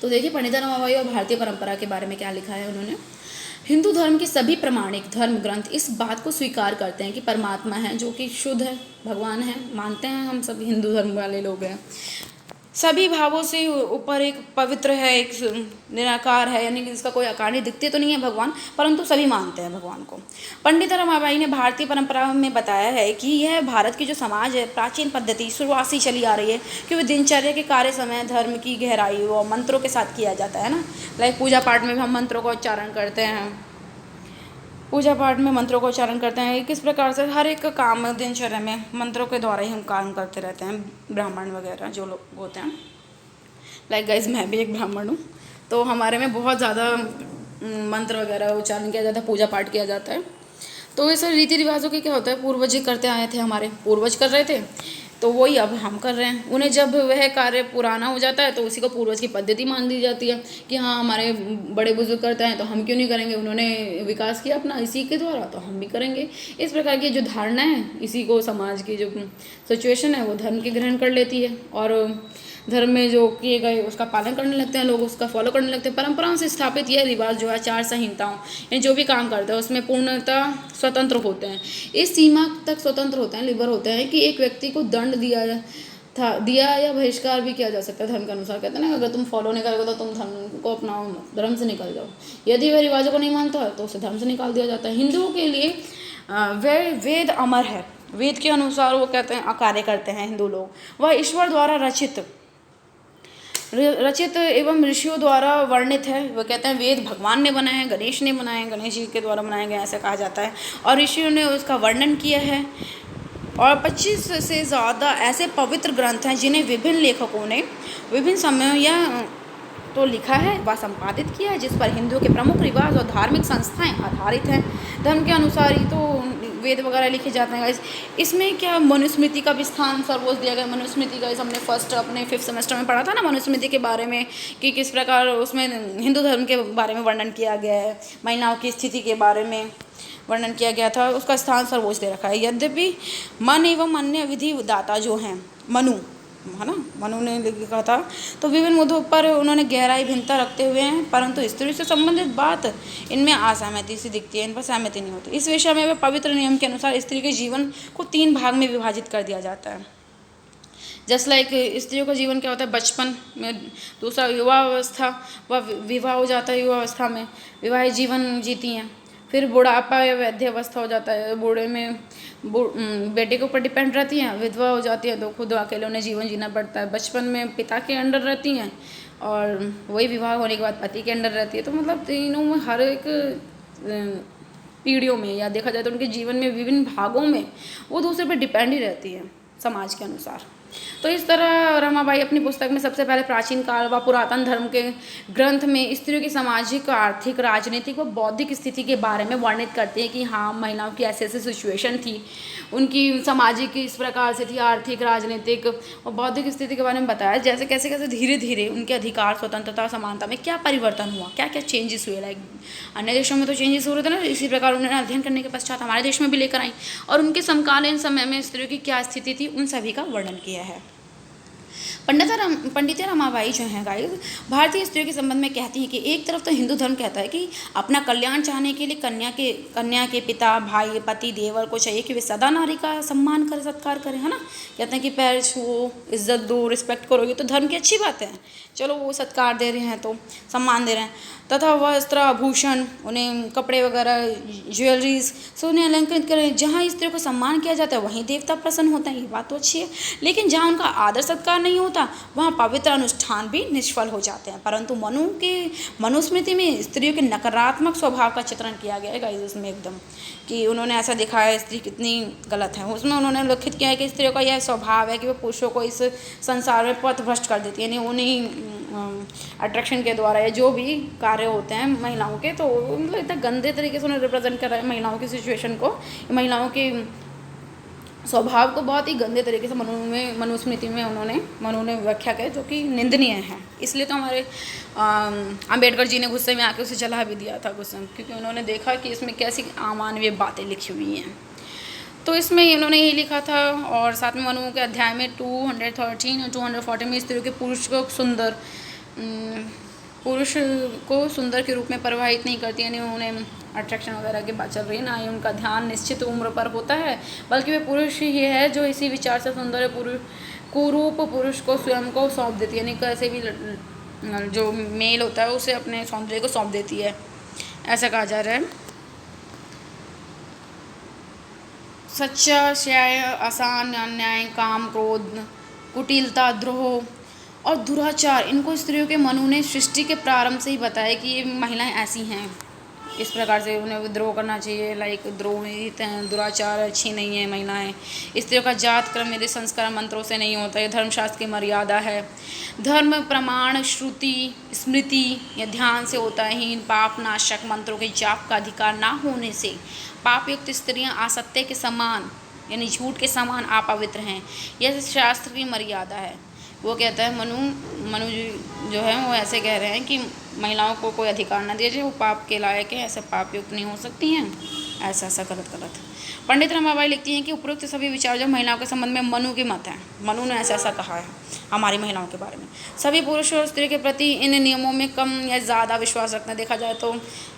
तो देखिए पंडित रमाबाई और भारतीय परंपरा के बारे में क्या लिखा है उन्होंने। हिंदू धर्म के सभी प्रमाणिक धर्म ग्रंथ इस बात को स्वीकार करते हैं कि परमात्मा है जो कि शुद्ध है, भगवान है, मानते हैं हम सब हिंदू धर्म वाले लोग हैं। सभी भावों से ऊपर एक पवित्र है, एक निराकार है, यानी कि इसका कोई आकार नहीं, दिखते तो नहीं है भगवान, परंतु सभी मानते हैं भगवान को। पंडित रमाबाई ने भारतीय परंपरा में बताया है कि यह भारत की जो समाज है प्राचीन पद्धति शुरुआत से चली आ रही है कि वह दिनचर्या के कार्य समय धर्म की गहराई व मंत्रों के साथ किया जाता है ना। लाइक पूजा पाठ में भी हम मंत्रों का उच्चारण करते हैं, पूजा पाठ में मंत्रों का उच्चारण करते हैं। किस प्रकार से हर एक काम दिनचर्या में मंत्रों के द्वारा ही हम काम करते रहते हैं, ब्राह्मण वगैरह जो लोग होते हैं। लाइक गाइज मैं भी एक ब्राह्मण हूँ, तो हमारे में बहुत ज़्यादा मंत्र वगैरह उच्चारण किया जाता है, पूजा पाठ किया जाता है। तो इस रीति रिवाजों के क्या होता है, पूर्वज करते आए थे, हमारे पूर्वज कर रहे थे, तो वही अब हम कर रहे हैं। उन्हें जब वह कार्य पुराना हो जाता है तो उसी को पूर्वज की पद्धति मान दी जाती है कि हाँ हमारे बड़े बुजुर्ग करते हैं तो हम क्यों नहीं करेंगे, उन्होंने विकास किया अपना इसी के द्वारा तो हम भी करेंगे। इस प्रकार की जो धारणा है, इसी को समाज की जो सिचुएशन है वो धर्म के ग्रहण कर लेती है और धर्म में जो किए गए उसका पालन करने लगते हैं लोग, उसका फॉलो करने लगते हैं। परंपराओं से स्थापित यह रिवाज जो है आचार संहिताओं यानी जो भी काम करते हैं उसमें पूर्णतः स्वतंत्र होते हैं, इस सीमा तक स्वतंत्र होते हैं, लिबर होते हैं कि एक व्यक्ति को दंड दिया या बहिष्कार भी किया जा सकता है धर्म के अनुसार। कहते हैं ना, अगर तुम फॉलो नहीं करोगे तो तुम धर्म को अपनाओ मत, धर्म से निकल जाओ। यदि वह रिवाजों को नहीं मानता है तो उसे धर्म से निकाल दिया जाता है। हिंदुओं के लिए वह वेद अमर है, वेद के अनुसार वो कहते हैं कार्य करते हैं हिंदू लोग। वह ईश्वर द्वारा रचित एवं ऋषियों द्वारा वर्णित है। वो कहते हैं वेद भगवान ने बनाए हैं, गणेश ने बनाए हैं, गणेश जी के द्वारा बनाए गए ऐसा कहा जाता है, और ऋषियों ने उसका वर्णन किया है। और 25 से ज़्यादा ऐसे पवित्र ग्रंथ हैं जिन्हें विभिन्न लेखकों ने विभिन्न समयों या तो लिखा है व संपादित किया है, जिस पर हिंदुओं के प्रमुख रिवाज और धार्मिक संस्थाएं आधारित हैं। धर्म के अनुसार ही तो वेद वगैरह लिखे जाते हैं। इसमें क्या मनुस्मृति का भी स्थान सर्वोच्च दिया गया। मनुस्मृति का हमने अपने 5th सेमेस्टर में पढ़ा था ना, मनुस्मृति के बारे में कि किस प्रकार उसमें हिंदू धर्म के बारे में वर्णन किया गया है, महिलाओं की स्थिति के बारे में वर्णन किया गया था, उसका स्थान सर्वोच्च दे रखा है। यद्यपि मन एवं अन्य विधि दाता जो हैं मनु है ना, मनु ने लिखा था, तो विभिन्न मुद्दों पर उन्होंने गहराई भिन्नता रखते हुए हैं, परंतु स्त्री से संबंधित बात इनमें असहमति सी दिखती है, इन पर सहमति नहीं होती। इस विषय में वे पवित्र नियम के अनुसार स्त्री के जीवन को 3 भाग में विभाजित कर दिया जाता है। जस्ट लाइक स्त्रियों का जीवन क्या होता है, बचपन में, दूसरा युवा अवस्था, वह विवाह हो जाता है, युवा अवस्था में विवाहित जीवन जीती हैं, फिर बुढ़ापा या वैध्य अवस्था हो जाता है, बूढ़े में बेटे के ऊपर डिपेंड रहती हैं, विधवा हो जाती है तो खुद अकेले उन्हें जीवन जीना पड़ता है। बचपन में पिता के अंडर रहती हैं और वही विवाह होने के बाद पति के अंडर रहती है। तो मतलब तीनों में हर एक पीढ़ियों में या देखा जाए तो उनके जीवन में विभिन्न भागों में वो दूसरे पर डिपेंड ही रहती है समाज के अनुसार। तो इस तरह रमाबाई अपनी पुस्तक में सबसे पहले प्राचीन काल व पुरातन धर्म के ग्रंथ में स्त्रियों की सामाजिक, आर्थिक, राजनीतिक व बौद्धिक स्थिति के बारे में वर्णित करते हैं कि हाँ महिलाओं की ऐसी ऐसी सिचुएशन थी, उनकी सामाजिक इस प्रकार से थी, आर्थिक, राजनीतिक और बौद्धिक स्थिति के बारे में बताया, जैसे कैसे कैसे धीरे धीरे उनके अधिकार, स्वतंत्रता, समानता में क्या परिवर्तन हुआ, क्या क्या चेंजेस हुए। लाइक अन्य देशों में तो चेंजेस हो रहे थे ना, इसी प्रकार उन्होंने अध्ययन करने के पश्चात हमारे देश में भी लेकर आई और उनके समकालीन समय में स्त्रियों की क्या स्थिति थी उन सभी का वर्णन किया है। पंडित रमाबाई जो हैं गाइस भारतीय स्त्रियों के संबंध में कहती हैं कि एक तरफ तो हिंदू धर्म कहता है कि अपना कल्याण चाहने के लिए कन्या के पिता, भाई, पति, देवर को चाहिए कि वे सदा नारी का सम्मान कर सत्कार करें, है ना। कहते हैं कि पैर छुओ, इज्जत दो, रिस्पेक्ट करोगे तो धर्म की अच्छी बात है, चलो वो सत्कार दे रहे हैं तो सम्मान दे रहे हैं। तथा वस्त्र, आभूषण, उन्हें कपड़े वगैरह, ज्वेलरीज से उन्हें अलंकृत करें। जहाँ स्त्रियों को सम्मान किया जाता है वहीं देवता प्रसन्न होते हैं, ये बात तो अच्छी है। लेकिन जहाँ उनका आदर सत्कार नहीं होता होता, वहाँ पवित्र अनुष्ठान भी निष्फल हो जाते हैं। परंतु मनुस्मृति में स्त्रियों के नकारात्मक स्वभाव का चित्रण किया गया है गाइस, उसमें एकदम कि उन्होंने ऐसा दिखाया है स्त्री कितनी गलत है। उसमें उन्होंने उल्लेखित किया है कि स्त्रियों का यह स्वभाव है कि वो पुरुषों को इस संसार में पथभ्रष्ट कर देती है, यानी उन्हीं अट्रैक्शन के द्वारा या जो भी कार्य होते हैं महिलाओं के, तो मतलब इतना गंदे तरीके से उन्हें रिप्रेजेंट कर रहा है महिलाओं की सिचुएशन को, महिलाओं की स्वभाव को बहुत ही गंदे तरीके से मनुस्मृति में मनु ने व्याख्या की, जो कि निंदनीय है। इसलिए तो हमारे अंबेडकर जी ने गुस्से में आके उसे जला भी दिया था गुस्से में, क्योंकि उन्होंने देखा कि इसमें कैसी अमानवीय बातें लिखी हुई हैं। तो इसमें इन्होंने यही लिखा था। और साथ में मनु के अध्याय में 213 और 240 में स्त्रियों के पुरुष को सुंदर के रूप में प्रभावित नहीं करती, यानी उन्हें अट्रैक्शन वगैरह की बात चल रही है, ना ही उनका ध्यान निश्चित उम्र पर होता है, बल्कि वे पुरुष ही है जो इसी विचार से सुंदर कुरूप पुरुष को स्वयं को सौंप देती है, यानी कैसे भी जो मेल होता है उसे अपने सौंदर्य को सौंप देती है, ऐसा कहा जा रहा है। सच्चा श्याय आसान अन्याय काम क्रोध कुटिलता द्रोह और दुराचार, इनको स्त्रियों के मनु ने सृष्टि के प्रारंभ से ही बताया कि ये महिलाएं ऐसी हैं, इस प्रकार से उन्हें विद्रोह करना चाहिए, लाइक द्रोहित हैं, दुराचार अच्छी नहीं है महिलाएं। स्त्रियों का जात क्रम यदि संस्कार मंत्रों से नहीं होता, ये धर्मशास्त्र की मर्यादा है, धर्म प्रमाण श्रुति स्मृति या ध्यान से होता है। हीन पाप नाशक मंत्रों के जाप का अधिकार ना होने से पापयुक्त स्त्रियां असत्य के समान यानी झूठ के समान अपवित्र हैं, यह शास्त्र की मर्यादा है। वो कहता है मनु जी जो है वो ऐसे कह रहे हैं कि महिलाओं को कोई अधिकार न दिया जाए, वो पाप के लायक है, ऐसे पाप युक्त नहीं हो सकती हैं, ऐसा गलत। पंडित रमाबाई लिखती हैं कि उपरोक्त सभी विचार जो महिलाओं के संबंध में मनु के मत हैं, मनु ने ऐसा कहा है हमारी महिलाओं के बारे में। सभी पुरुष और स्त्री के प्रति इन नियमों में कम या ज़्यादा विश्वास रखना, देखा जाए तो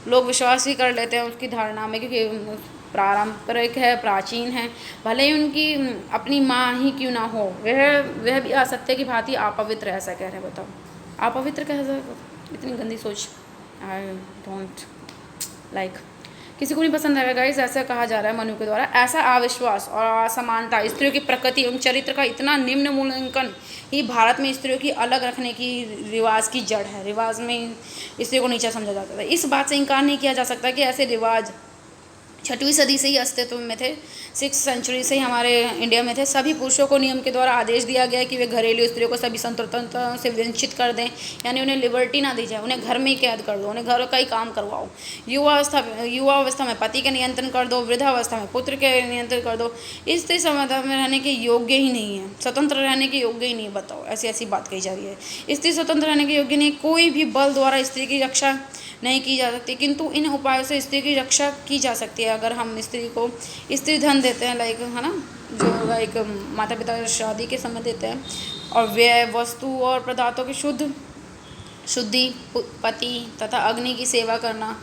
लोग विश्वास ही कर लेते हैं उसकी धारणा में, क्योंकि पारंपरिक है, प्राचीन है, भले ही उनकी अपनी माँ ही क्यों ना हो, वह भी असत्य की भांति अपवित्र है, ऐसा कह रहे हैं। बताओ अपवित्र कैसे, इतनी गंदी सोच, आई डोंट लाइक, किसी को नहीं पसंद आएगा गाइस, ऐसा कहा जा रहा है मनु के द्वारा। ऐसा अविश्वास और असमानता स्त्रियों की प्रकृति एवं चरित्र का इतना निम्न मूल्यांकन ही भारत में स्त्रियों की अलग रखने की रिवाज की जड़ है। रिवाज में स्त्रियों को नीचा समझा जाता था। इस बात से इनकार नहीं किया जा सकता कि ऐसे रिवाज 6वीं सदी से ही अस्तित्व में थे, 6th सेंचुरी से ही हमारे इंडिया में थे। सभी पुरुषों को नियम के द्वारा आदेश दिया गया कि वे घरेलू स्त्रियों को सभी स्वतंत्रता से वंचित कर दें, यानी उन्हें लिबर्टी ना दी जाए, उन्हें घर में ही कैद कर दो, उन्हें घर का ही काम करवाओ, युवावस्था में पति के नियंत्रण कर दो, वृद्धावस्था में पुत्र के नियंत्रण कर दो। स्त्री समाज में रहने के योग्य ही नहीं है, स्वतंत्र रहने के योग्य ही नहीं। बताओ ऐसी बात कही जा रही है, स्त्री स्वतंत्र रहने के योग्य नहीं, कोई भी बल द्वारा स्त्री की रक्षा नहीं की जा सकती, किंतु इन उपायों से स्त्री की रक्षा की जा सकती है अगर हम स्त्री को स्त्री धन देते हैं, लाइक है ना, जो लाइक माता पिता शादी के समय देते हैं, और व्यय वस्तु और पदार्थों की शुद्धि पति तथा अग्नि की सेवा करना,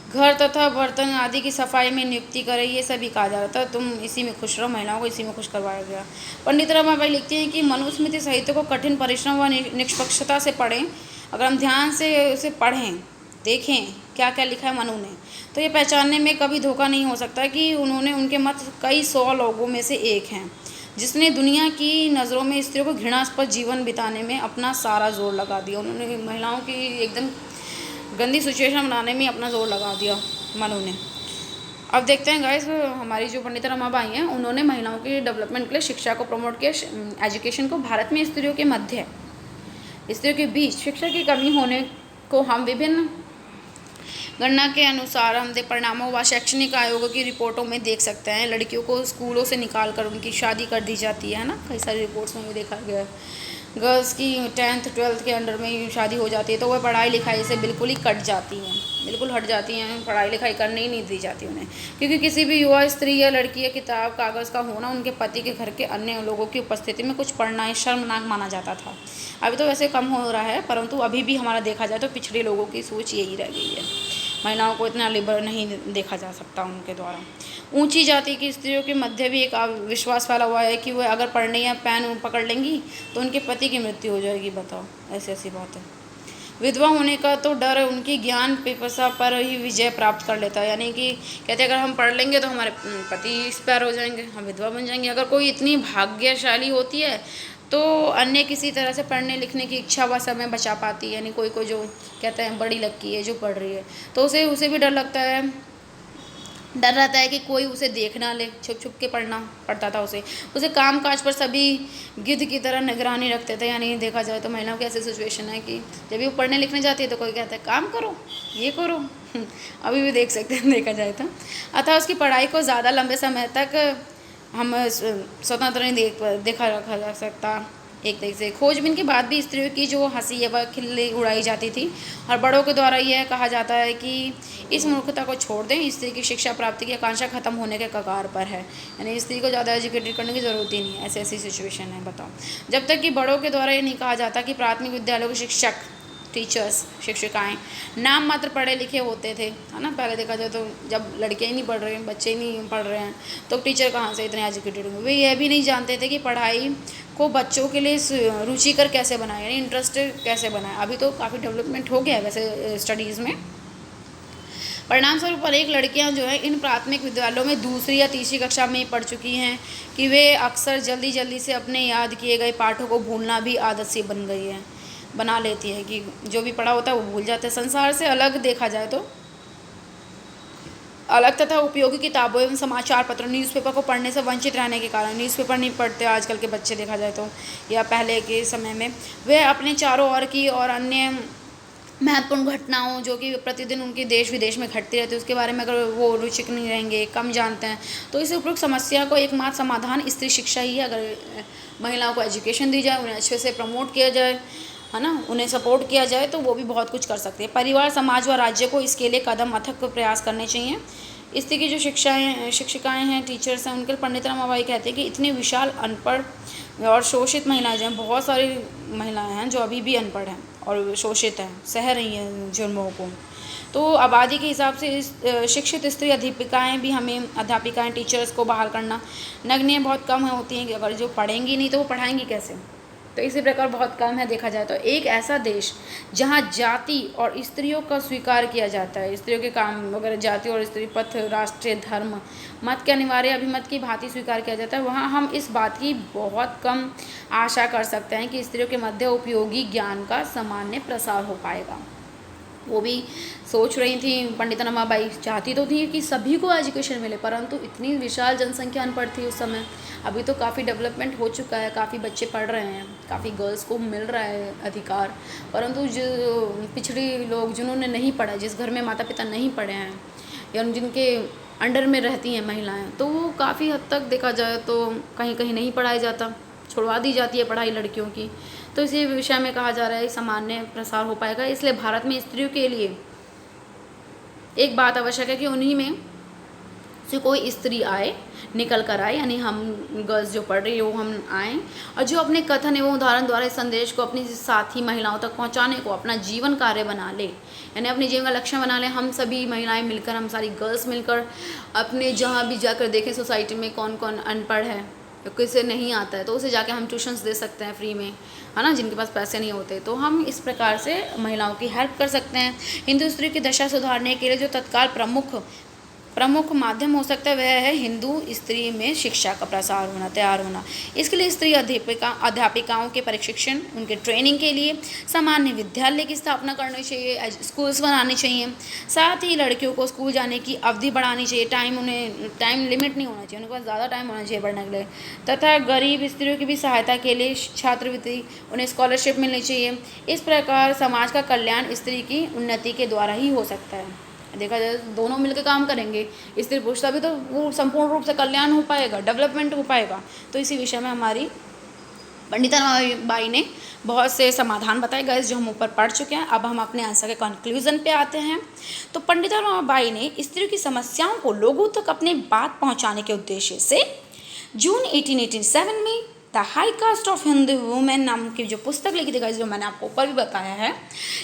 घर तथा बर्तन आदि की सफाई में नियुक्ति करे, ये सभी कहा जा रहा था। तुम इसी में खुश रहो, महिलाओं को इसी में खुश करवाया गया। पंडित रमाबाई लिखती हैं कि मनुस्मृति साहित्य को कठिन परिश्रम व निष्पक्षता से पढ़ें। अगर हम ध्यान से उसे पढ़ें, देखें क्या क्या लिखा है मनु ने, तो ये पहचानने में कभी धोखा नहीं हो सकता कि उन्होंने उनके मत कई 100 लोगों में से एक हैं जिसने दुनिया की नज़रों में स्त्रियों को घृणास्पद जीवन बिताने में अपना सारा जोर लगा दिया। उन्होंने महिलाओं की एकदम गंदी सिचुएशन बनाने में अपना जोर लगा दिया मनु ने। अब देखते हैं गाइस, हमारी जो पंडित रमाबाई हैं उन्होंने महिलाओं के डेवलपमेंट के लिए शिक्षा को प्रमोट किया, एजुकेशन को। भारत में स्त्रियों के मध्य स्त्रियों के बीच शिक्षा की कमी होने को हम विभिन्न गणना के अनुसार हम परिणामों व शैक्षणिक आयोगों की रिपोर्टों में देख सकते हैं। लड़कियों को स्कूलों से निकाल कर उनकी शादी कर दी जाती है ना, कई सारी रिपोर्ट्स में भी देखा गया है। गर्ल्स की 10th 12th के अंडर में शादी हो जाती है, तो वह पढ़ाई लिखाई से बिल्कुल ही कट जाती हैं, बिल्कुल हट जाती हैं, पढ़ाई लिखाई करने ही नहीं दी जाती उन्हें, क्योंकि किसी भी युवा स्त्री या लड़की या किताब कागज़ का होना उनके पति के घर के अन्य लोगों की उपस्थिति में कुछ पढ़ना ही शर्मनाक माना जाता था। अभी तो वैसे कम हो रहा है, परंतु अभी भी हमारा देखा जाए तो पिछड़े लोगों की सोच यही रह गई है। महिलाओं को इतना लिबर नहीं देखा जा सकता उनके द्वारा। ऊंची जाति की स्त्रियों के मध्य भी एक विश्वास फैला हुआ है कि वह अगर पढ़ने या पेन पकड़ लेंगी तो उनके पति की मृत्यु हो जाएगी। बताओ ऐसी बात है। विधवा होने का तो डर उनकी ज्ञान पिपासा पर ही विजय प्राप्त कर लेता है, यानी कि कहते हैं अगर हम पढ़ लेंगे तो हमारे पति एक्सपायर हो जाएंगे, हम विधवा बन जाएंगे। अगर कोई इतनी भाग्यशाली होती है तो अन्य किसी तरह से पढ़ने लिखने की इच्छा व समय बचा पाती है। यानी कोई जो कहते हैं बड़ी लड़की है जो पढ़ रही है, तो उसे भी डर लगता है, डर रहता है कि कोई उसे देख ना ले, छुप छुप के पढ़ना पड़ता था उसे काम काज पर सभी गिद्ध की तरह निगरानी रखते थे। यानी देखा जाए तो महिलाओं की ऐसी सिचुएशन है कि जब भी वो पढ़ने लिखने जाती है तो कोई कहता है काम करो, ये करो। अभी भी देख सकते हैं देखा जाए तो। अतः उसकी पढ़ाई को ज़्यादा लंबे समय तक हम स्वतंत्र नहीं देखा रखा जा सकता। एक तरीके से खोजबीन के बाद भी स्त्रियों की जो हंसी है वह खिल्ली उड़ाई जाती थी और बड़ों के द्वारा यह कहा जाता है कि इस मूर्खता को छोड़ दें, स्त्री की शिक्षा प्राप्ति की आकांक्षा खत्म होने के कगार पर है। यानी स्त्री को ज़्यादा एजुकेटेड करने की ज़रूरत ही नहीं है, ऐसी सिचुएशन है। बताओ, जब तक कि बड़ों के द्वारा ये नहीं कहा जाता कि प्राथमिक विद्यालयों के शिक्षक, टीचर्स, शिक्षिकाएं नाम मात्र पढ़े लिखे होते थे, है ना। पहले देखा जाए तो जब लड़कियां ही नहीं पढ़ रहे हैं, बच्चे ही नहीं पढ़ रहे हैं, तो टीचर कहाँ से इतने एजुकेटेड होंगे। वे यह भी नहीं जानते थे कि पढ़ाई को बच्चों के लिए रुचिकर कैसे बनाए, यानी इंटरेस्टेड कैसे बनाए। अभी तो काफ़ी डेवलपमेंट हो गया है वैसे स्टडीज़ में। परिणाम स्वरूप अनेक लड़कियां जो है इन प्राथमिक विद्यालयों में दूसरी या तीसरी कक्षा में पढ़ चुकी हैं कि वे अक्सर जल्दी से अपने याद किए गए पाठों को भूलना भी आदत सी बना लेती है कि जो भी पढ़ा होता है वो भूल जाते हैं। संसार से अलग देखा जाए तो अलग तथा उपयोगी किताबों एवं समाचार पत्र, न्यूज़पेपर को पढ़ने से वंचित रहने के कारण, न्यूज़पेपर नहीं पढ़ते आजकल के बच्चे देखा जाए तो, या पहले के समय में, वे अपने चारों ओर की और अन्य महत्वपूर्ण घटनाओं जो कि प्रतिदिन उनके देश विदेश में घटती रहती है उसके बारे में अगर वो रुचिक नहीं रहेंगे, कम जानते हैं, तो इस उपरोक्त समस्या को एकमात्र समाधान स्त्री शिक्षा ही है। अगर महिलाओं को एजुकेशन दी जाए, उन्हें अच्छे से प्रमोट किया जाए, है ना, उन्हें सपोर्ट किया जाए, तो वो भी बहुत कुछ कर सकती है। परिवार, समाज व राज्य को इसके लिए कदम अथक प्रयास करने चाहिए। स्त्री की जो शिक्षिकाएँ हैं, टीचर्स हैं, उनके पंडित रमाबाई कहते हैं कि इतनी विशाल अनपढ़ और शोषित महिलाएं जो हैं, बहुत सारी महिलाएं हैं जो अभी भी अनपढ़ हैं और शोषित हैं, सह रही हैं जुर्मों को। तो आबादी के हिसाब से इस शिक्षित स्त्री अध्यापिकाएं टीचर्स को बहाल करना नगण्य बहुत कम होती हैं कि अगर जो पढ़ेंगी नहीं तो वो पढ़ाएंगी कैसे। तो इसी प्रकार बहुत कम है देखा जाए तो। एक ऐसा देश जहाँ जाति और स्त्रियों का स्वीकार किया जाता है, स्त्रियों के काम वगैरह जाति और स्त्री पथ, राष्ट्रीय धर्म, मत के अनिवार्य अभिमत की भांति स्वीकार किया जाता है, वहाँ हम इस बात की बहुत कम आशा कर सकते हैं कि स्त्रियों के मध्य उपयोगी ज्ञान का सामान्य प्रसार हो पाएगा। वो भी सोच रही थी, पंडित रमाबाई चाहती तो थी कि सभी को एजुकेशन मिले, परंतु इतनी विशाल जनसंख्या अनपढ़ थी उस समय। अभी तो काफ़ी डेवलपमेंट हो चुका है, काफ़ी बच्चे पढ़ रहे हैं, काफ़ी गर्ल्स को मिल रहा है अधिकार, परंतु जो पिछड़ी लोग जिन्होंने नहीं पढ़ा, जिस घर में माता पिता नहीं पढ़े हैं या जिनके अंडर में रहती हैं महिलाएं, तो वो काफ़ी हद तक देखा जाए तो कहीं कहीं नहीं पढ़ाया जाता, छुड़वा दी जाती है पढ़ाई लड़कियों की। तो इसी विषय में कहा जा रहा है सामान्य प्रसार हो पाएगा। इसलिए भारत में स्त्रियों के लिए एक बात आवश्यक है कि उन्हीं में से कोई स्त्री आए, निकल कर आए, यानी हम गर्ल्स जो पढ़ रही है वो हम आएँ और जो अपने कथन एवं उदाहरण द्वारा इस संदेश को अपनी साथी महिलाओं तक पहुंचाने को अपना जीवन कार्य बना ले, यानी अपने जीवन का लक्ष्य बना ले। हम सभी महिलाएं मिलकर, हम सारी गर्ल्स मिलकर अपने जहाँ भी जाकर देखें सोसाइटी में कौन कौन अनपढ़ है, किसे नहीं आता है, तो उसे जाके हम ट्यूशन्स दे सकते हैं फ्री में, है ना, जिनके पास पैसे नहीं होते। तो हम इस प्रकार से महिलाओं की हेल्प कर सकते हैं। हिंदू स्त्री की दशा सुधारने के लिए जो तत्काल प्रमुख माध्यम हो सकता है वह है हिंदू स्त्री में शिक्षा का प्रसार होना, तैयार होना। इसके लिए स्त्री अध्यापिकाओं के प्रशिक्षण, उनके ट्रेनिंग के लिए सामान्य विद्यालय की स्थापना करनी चाहिए, स्कूल्स बनाने चाहिए। साथ ही लड़कियों को स्कूल जाने की अवधि बढ़ानी चाहिए, टाइम लिमिट नहीं होना चाहिए, उनके पास ज़्यादा टाइम होना चाहिए पढ़ने के लिए। तथा गरीब स्त्रियों की भी सहायता के लिए छात्रवृत्ति, उन्हें स्कॉलरशिप मिलनी चाहिए। इस प्रकार समाज का कल्याण स्त्री की उन्नति के द्वारा ही हो सकता है। देखा जाए दोनों मिलकर काम करेंगे, स्त्री पुरुष, तभी तो वो संपूर्ण रूप से कल्याण हो पाएगा, डेवलपमेंट हो पाएगा। तो इसी विषय में हमारी पंडित रमाबाई ने बहुत से समाधान बताए गए जो हम ऊपर पढ़ चुके हैं। अब हम अपने आंसर के कंक्लूजन पे आते हैं। तो पंडित रमाबाई ने स्त्रियों की समस्याओं को लोगों तक अपनी बात पहुँचाने के उद्देश्य से जून 1887 में the high cast of Hindu women नाम की जो पुस्तक लिखी थी, जो मैंने आपको ऊपर भी बताया है,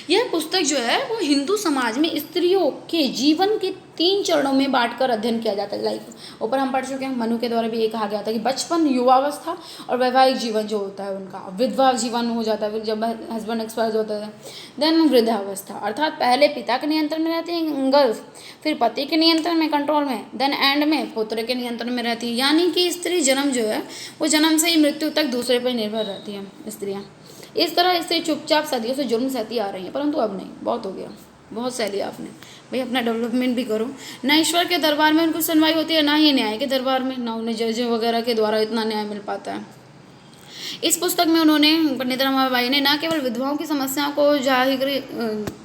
यह पुस्तक जो है वो हिंदू समाज में स्त्रियों के जीवन की 3 चरणों में बांटकर अध्ययन किया जाता है। लाइक ऊपर हम पढ़ चुके हैं, मनु के द्वारा भी ये कहा गया था कि बचपन, युवावस्था और वैवाहिक जीवन जो होता है उनका, विधवा जीवन हो जाता है जब हस्बैंड एक्सपायर होता है। देन वृद्धावस्था, अर्थात पहले पिता के नियंत्रण में रहती है गर्ल्स, फिर पति के नियंत्रण में, कंट्रोल में, देन एंड में पुत्र के नियंत्रण में रहती है। यानी कि स्त्री जन्म जो है वो जन्म से ही मृत्यु तक दूसरे पर निर्भर रहती है स्त्रियाँ। इस तरह स्त्री चुपचाप सदियों से जुर्म सहती आ रही है, परंतु अब नहीं, बहुत हो गया, बहुत सह लिया आपने भाई, अपना डेवलपमेंट भी करो। ना ईश्वर के दरबार में उनको सुनवाई होती है, ना ही न्याय के दरबार में, ना उन्हें जज वगैरह के द्वारा इतना न्याय मिल पाता है। इस पुस्तक में उन्होंने, पंडित रमाबाई ने, न केवल विधवाओं की समस्याओं को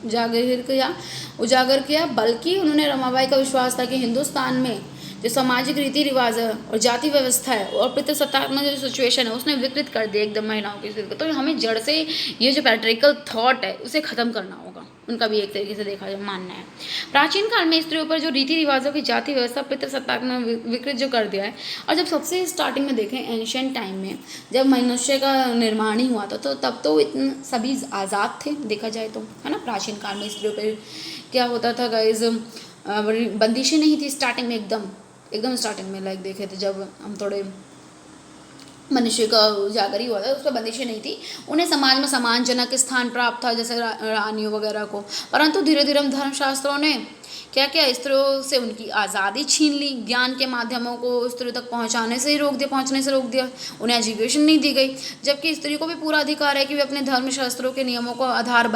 उजागर किया, बल्कि उन्होंने, रमाबाई का विश्वास था कि हिंदुस्तान में जो सामाजिक रीति रिवाज है और जाति व्यवस्था है और पितृसत्तात्मक जो सिचुएशन है उसने विकृत कर दिया एकदम महिलाओं की स्थिति को। तो हमें जड़ से ये जो पैट्रिकल थॉट है उसे ख़त्म करना होगा, उनका भी एक तरीके से देखा जाए मानना है। प्राचीन काल में स्त्रियों पर जो रीति रिवाजों की जाति व्यवस्था पितृसत्तात्मक विकृत जो कर दिया है, और जब सबसे स्टार्टिंग में देखें एंशियंट टाइम में जब मनुष्य का निर्माण ही हुआ था तो तब तो इतने सभी आज़ाद थे देखा जाए तो, है ना। प्राचीन काल में स्त्रियों पर क्या होता था गाइज, बंदिशें नहीं थी स्टार्टिंग में, एकदम स्टार्टिंग में लाइक देखे थे जब हम थोड़े मनुष्य का उजागर ही हुआ था, उस पर बंदिशें नहीं थी, उन्हें समाज में सम्मानजनक स्थान प्राप्त था जैसे रानियों वगैरह को। परंतु धीरे धीरे धर्मशास्त्रों ने क्या क्या स्त्रियों से उनकी आज़ादी छीन ली, ज्ञान के माध्यमों को स्त्रियों तक पहुंचने से रोक दिया, उन्हें एजुकेशन नहीं दी गई। जबकि स्त्री को भी पूरा अधिकार है कि वे अपने धर्मशास्त्रों के नियमों को आधार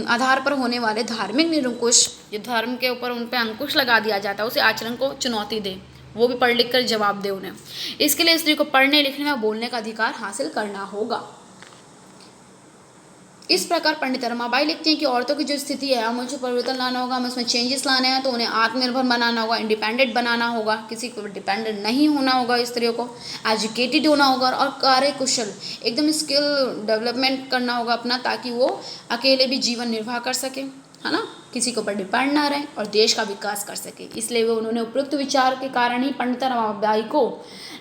आधार पर होने वाले धार्मिक निरंकुश, जो धर्म के ऊपर उन पर अंकुश लगा दिया जाता है, उसे आचरण को चुनौती दे, वो भी पढ़ लिख कर जवाब दे उन्हें। इसके लिए स्त्री को पढ़ने लिखने व बोलने का अधिकार हासिल करना होगा। इस प्रकार पंडित रमाबाई लिखती हैं कि औरतों की जो स्थिति है हमें जो परिवर्तन लाना होगा, हमें उसमें चेंजेस लाने हैं, तो उन्हें आत्मनिर्भर बनाना होगा, इंडिपेंडेंट बनाना होगा, किसी को डिपेंडेंट नहीं होना होगा, स्त्रियों को एजुकेटेड होना होगा और कार्यकुशल एकदम स्किल डेवलपमेंट करना होगा अपना, ताकि वो अकेले भी जीवन निर्वाह कर सके, है ना, किसी के ऊपर डिपेंड ना रहे और देश का विकास कर सके। इसलिए वो उन्होंने उपयुक्त विचार के कारण ही पंडित रमाबाई को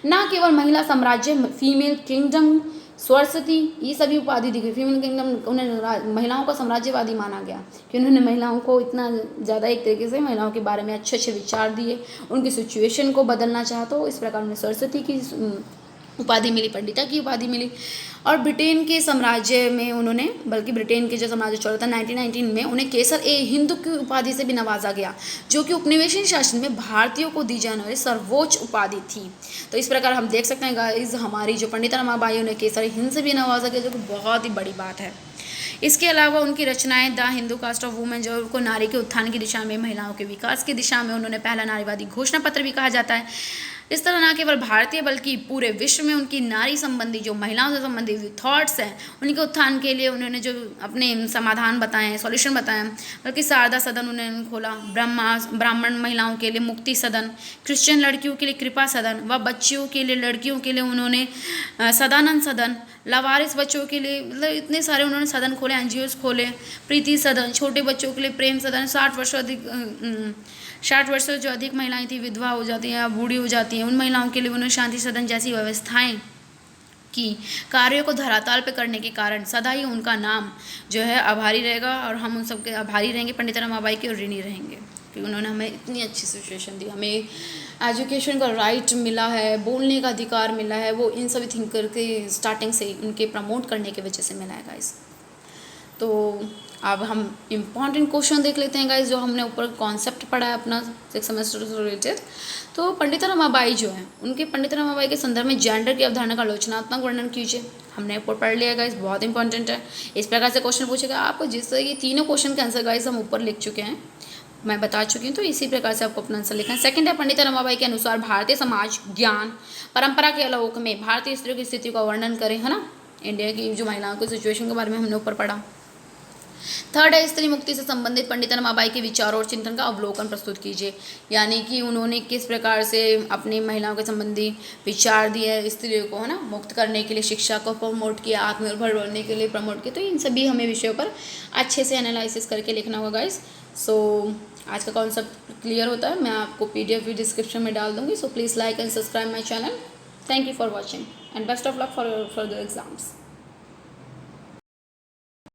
न केवल महिला साम्राज्य, फीमेल किंगडम, सरस्वती, ये सभी उपाधि दी गई। फीमेल किंगडम, उन्हें महिलाओं का साम्राज्यवादी माना गया कि उन्होंने महिलाओं को इतना ज़्यादा एक तरीके से महिलाओं के बारे में अच्छे अच्छे विचार दिए, उनकी सिचुएशन को बदलना चाहा, तो इस प्रकार उन्हें सरस्वती की उपाधि मिली, पंडिता की उपाधि मिली। और ब्रिटेन के साम्राज्य में उन्होंने, बल्कि ब्रिटेन के जो साम्राज्य चला था 1919 में, उन्हें केसर ए हिंद की उपाधि से भी नवाजा गया, जो कि उपनिवेशिक शासन में भारतीयों को दी जाने वाली सर्वोच्च उपाधि थी। तो इस प्रकार हम देख सकते हैं गाइस, हमारी जो पंडिता रमाबाई उन्हें केसर हिंद से भी नवाजा गया, जो कि बहुत ही बड़ी बात है। इसके अलावा उनकी रचनाएं the Hindu caste of women, जो को नारी के उत्थान की दिशा में, महिलाओं के विकास की दिशा में उन्होंने पहला नारीवादी घोषणा पत्र भी कहा जाता है। इस तरह न केवल भारतीय बल्कि पूरे विश्व में उनकी नारी संबंधी, जो महिलाओं से संबंधित थॉट्स हैं, उनके उत्थान के लिए उन्होंने जो अपने समाधान बताए, सॉल्यूशन बताए, बल्कि शारदा सदन उन्होंने खोला, ब्राह्मण महिलाओं के लिए मुक्ति सदन, क्रिश्चियन लड़कियों के लिए कृपा सदन व बच्चियों के लिए, लड़कियों के लिए उन्होंने सदानंद सदन, लावारिस बच्चों के लिए, मतलब इतने सारे उन्होंने सदन खोले, एनजीओस खोले, प्रीति सदन, छोटे बच्चों के लिए प्रेम सदन, 60 वर्ष से जो अधिक महिलाएं थी, विधवा हो जाती हैं या बूढ़ी हो जाती हैं, उन महिलाओं के लिए उन्होंने शांति सदन जैसी व्यवस्थाएं की। कार्यों को धरातल पे करने के कारण सदा ही उनका नाम जो है आभारी रहेगा, और हम उन सबके आभारी रहेंगे, पंडित रमाबाई के, और ऋणी रहेंगे, क्योंकि उन्होंने हमें इतनी अच्छी सिचुएशन दी, हमें एजुकेशन का राइट मिला है, बोलने का अधिकार मिला है, वो इन सभी थिंकर के स्टार्टिंग से उनके प्रमोट करने की वजह से मिला है गाइस। तो अब हम इम्पॉर्टेंट क्वेश्चन देख लेते हैं गाइस, जो हमने ऊपर कॉन्सेप्ट पढ़ा है अपना 6 सेमेस्टर से रिलेटेड। तो पंडिता रमाबाई जो है, उनके पंडिता रमाबाई के संदर्भ में जेंडर की अवधारणा का आलोचनात्मक वर्णन कीजिए। हमने ऊपर पढ़ लिया गाइस, बहुत इंपॉर्टेंट है। इस प्रकार से क्वेश्चन पूछेगा आपको, जिससे ये तीनों क्वेश्चन के आंसर गाइस हम ऊपर लिख चुके हैं, मैं बता चुकी हूँ, तो इसी प्रकार से आपको अपना आंसर लिखना है। सेकंड है, पंडिता रमाबाई के अनुसार भारतीय समाज, ज्ञान, परंपरा के आलोक में भारतीय स्त्रियों की स्थिति का वर्णन करें, है ना, इंडिया की जो महिलाओं की सिचुएशन के बारे में हमने ऊपर पढ़ा। थर्ड है, स्त्री मुक्ति से संबंधित पंडिता रमाबाई के विचारों और चिंतन का अवलोकन प्रस्तुत कीजिए, यानी कि उन्होंने किस प्रकार से अपनी महिलाओं के संबंधी विचार दिए, स्त्रियों को, है ना, मुक्त करने के लिए, शिक्षा को प्रमोट किया, आत्मनिर्भर बनने के लिए प्रमोट किया। तो इन सभी हमें विषयों पर अच्छे से एनालिसिस करके लिखना होगा गाइस। सो आज का कॉन्सेप्ट क्लियर होता है, मैं आपको PDF भी डिस्क्रिप्शन में डाल दूँगी। So please like and subscribe my channel. Thank you for watching and best of luck for the exams.